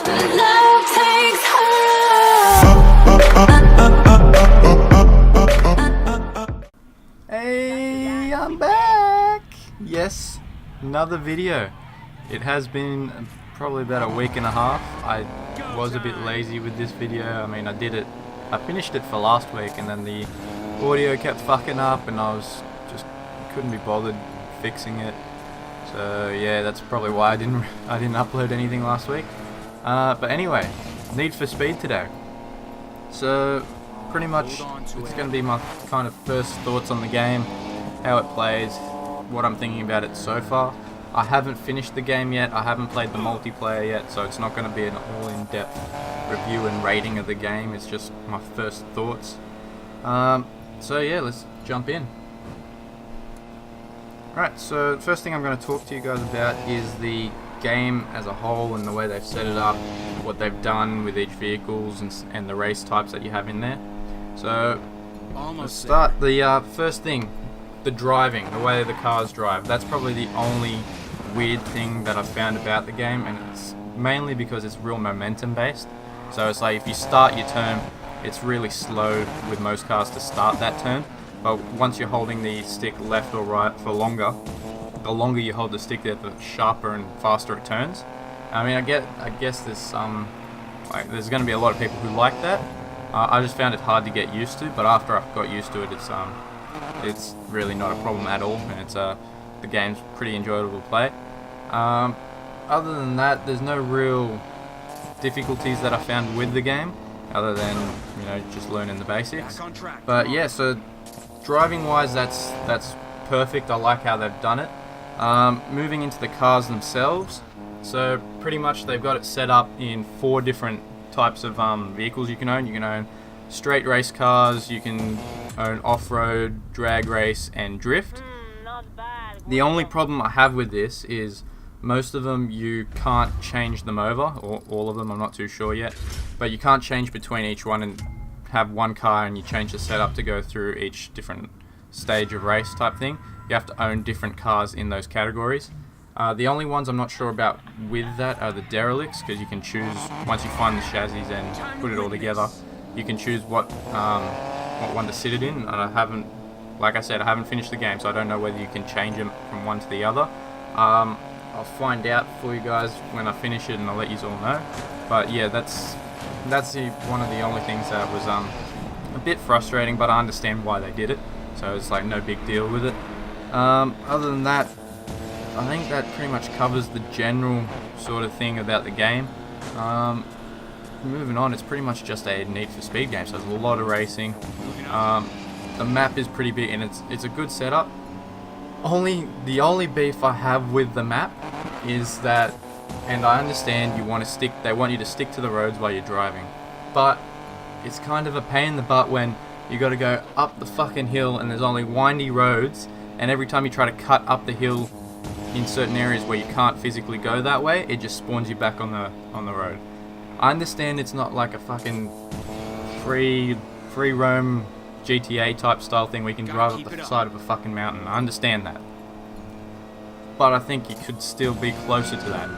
Love takes Hey, I'm back! Yes, another video. It has been probably about a week and a half. I was a bit lazy with this video. I mean, I finished it for last week and then the audio kept fucking up and I couldn't be bothered fixing it. So yeah, that's probably why I didn't upload anything last week. But anyway, Need for Speed today. So pretty much it's going to be my kind of first thoughts on the game, how it plays, what I'm thinking about it so far. I haven't finished the game yet, I haven't played the multiplayer yet, so it's not going to be an all-in-depth review and rating of the game. It's just my first thoughts. So yeah, let's jump in. Right, so the first thing I'm going to talk to you guys about is the game as a whole and the way they've set it up, what they've done with each vehicles and the race types that you have in there. So let's start. The first thing, the driving, the way the cars drive. That's probably the only weird thing that I've found about the game, and it's mainly because it's real momentum based. So it's like if you start your turn, it's really slow with most cars to start that turn. But once you're holding the stick left or right for longer, the longer you hold the stick there, the sharper and faster it turns. I mean, I guess there's there's going to be a lot of people who like that. I just found it hard to get used to, but after I got used to it, it's really not a problem at all, and the game's pretty enjoyable to play. Other than that, there's no real difficulties that I found with the game, other than just learning the basics. But yeah, so driving wise, that's perfect. I like how they've done it. Moving into the cars themselves, so pretty much they've got it set up in 4 different types of vehicles you can own. You can own straight race cars, you can own off-road, drag race, and drift. The only problem I have with this is most of them you can't change them over, or all of them, I'm not too sure yet, but you can't change between each one and have one car and you change the setup to go through each different stage of race type thing. You have to own different cars in those categories. The only ones I'm not sure about with that are the derelicts, because you can choose, once you find the chassis and put it all together, you can choose what one to sit it in. And like I said, I haven't finished the game, so I don't know whether you can change them from one to the other. I'll find out for you guys when I finish it and I'll let you all know. But yeah, that's one of the only things that was a bit frustrating, but I understand why they did it, so it's like no big deal with it. Other than that, I think that pretty much covers the general sort of thing about the game. Moving on, it's pretty much just a Need for Speed game, so there's a lot of racing. The map is pretty big and it's a good setup. The only beef I have with the map is that, and I understand they want you to stick to the roads while you're driving, but it's kind of a pain in the butt when you got to go up the fucking hill and there's only windy roads, and every time you try to cut up the hill in certain areas where you can't physically go that way, it just spawns you back on the road. I understand it's not like a fucking free roam GTA type style thing where you can drive up the side of a fucking mountain. I understand that, but I think you could still be closer to that.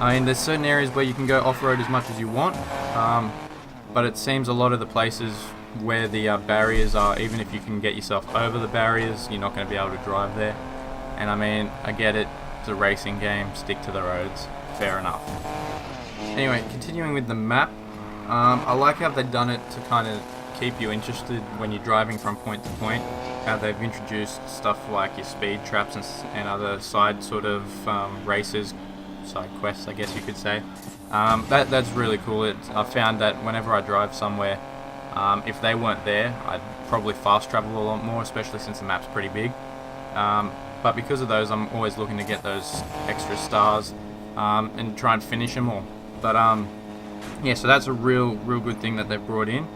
I mean, there's certain areas where you can go off-road as much as you want, but it seems a lot of the places where the barriers are, even if you can get yourself over the barriers, you're not going to be able to drive there. And I mean, I get it, it's a racing game, stick to the roads, fair enough. Anyway, continuing with the map, I like how they've done it to kind of keep you interested when you're driving from point to point. How they've introduced stuff like your speed traps and other side sort of races, side quests I guess you could say. That's really cool. I found that whenever I drive somewhere, if they weren't there, I'd probably fast travel a lot more, especially since the map's pretty big. But because of those, I'm always looking to get those extra stars and try and finish them all. But yeah, so that's a real good thing that they've brought in.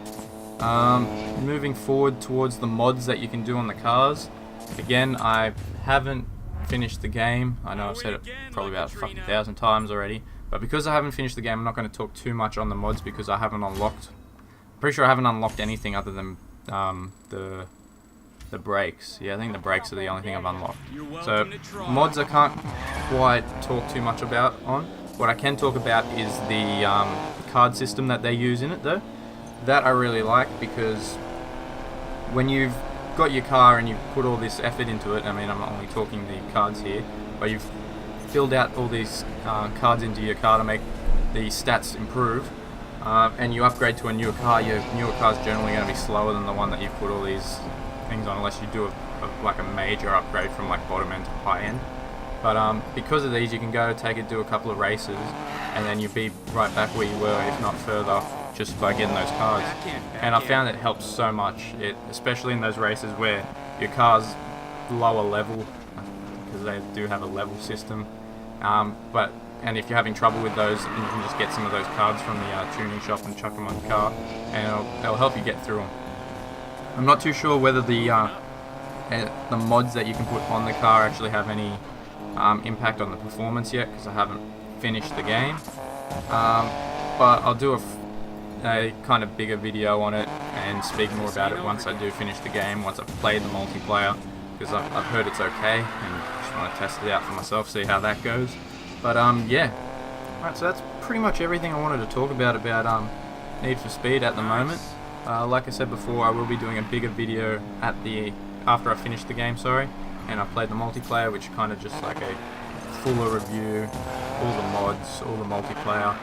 Moving forward towards the mods that you can do on the cars. Again, I haven't finished the game. I know I've said it probably about fucking 1,000 times already, but because I haven't finished the game, I'm not going to talk too much on the mods because I haven't unlocked. Pretty sure I haven't unlocked anything other than the brakes. Yeah, I think the brakes are the only thing I've unlocked. So mods I can't quite talk too much about on. What I can talk about is the card system that they use in it, though. That I really like, because when you've got your car and you've put all this effort into it, I mean, I'm only talking the cards here, but you've filled out all these cards into your car to make the stats improve, and you upgrade to a newer car, your newer car is generally going to be slower than the one that you've put all these things on, unless you do like a major upgrade from like bottom end to high end. But because of these, you can go take it, do a couple of races, and then you'll be right back where you were, if not further, just by getting those cards. And I found it helps so much, especially in those races where your car's lower level, because they do have a level system. And if you're having trouble with those, you can just get some of those cards from the tuning shop and chuck them on your car, and it'll help you get through them. I'm not too sure whether the mods that you can put on the car actually have any impact on the performance yet, because I haven't finished the game. But I'll do a kind of bigger video on it and speak more about it once I do finish the game, once I've played the multiplayer, because I've heard it's okay and just want to test it out for myself, see how that goes. But yeah, alright, so that's pretty much everything I wanted to talk about Need for Speed at the moment. Like I said before, I will be doing a bigger video after I finish the game, and I played the multiplayer, which kind of just like a fuller review, all the mods, all the multiplayer.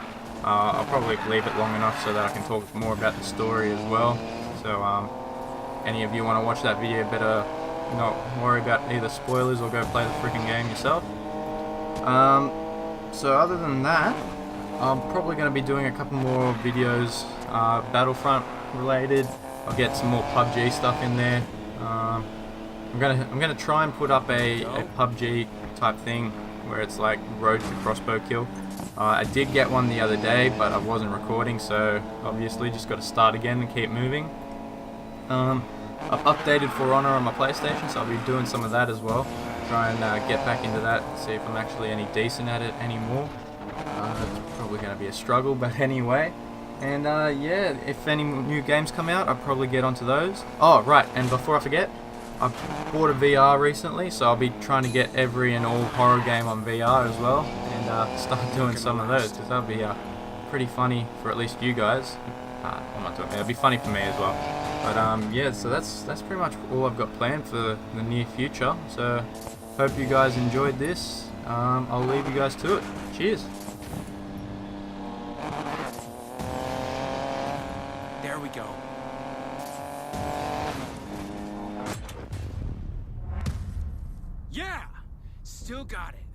I'll probably leave it long enough so that I can talk more about the story as well. So any of you want to watch that video, better not worry about either spoilers or go play the freaking game yourself. So other than that, I'm probably going to be doing a couple more videos Battlefront related. I'll get some more PUBG stuff in there. I'm gonna try and put up a PUBG type thing where it's like road to crossbow kill. I did get one the other day, but I wasn't recording, so obviously just got to start again and keep moving. I've updated For Honor on my PlayStation, so I'll be doing some of that as well. Try and get back into that, see if I'm actually any decent at it anymore. It's probably going to be a struggle, but anyway. And yeah, if any new games come out, I'll probably get onto those. Oh, right, and before I forget, I've bought a VR recently, so I'll be trying to get every and all horror game on VR as well, and start doing some of those, because that'll be pretty funny for at least you guys. I'm not doing it. It'll be funny for me as well. But yeah, so that's pretty much all I've got planned for the near future. So hope you guys enjoyed this. I'll leave you guys to it. Cheers. There we go. Yeah! Still got it.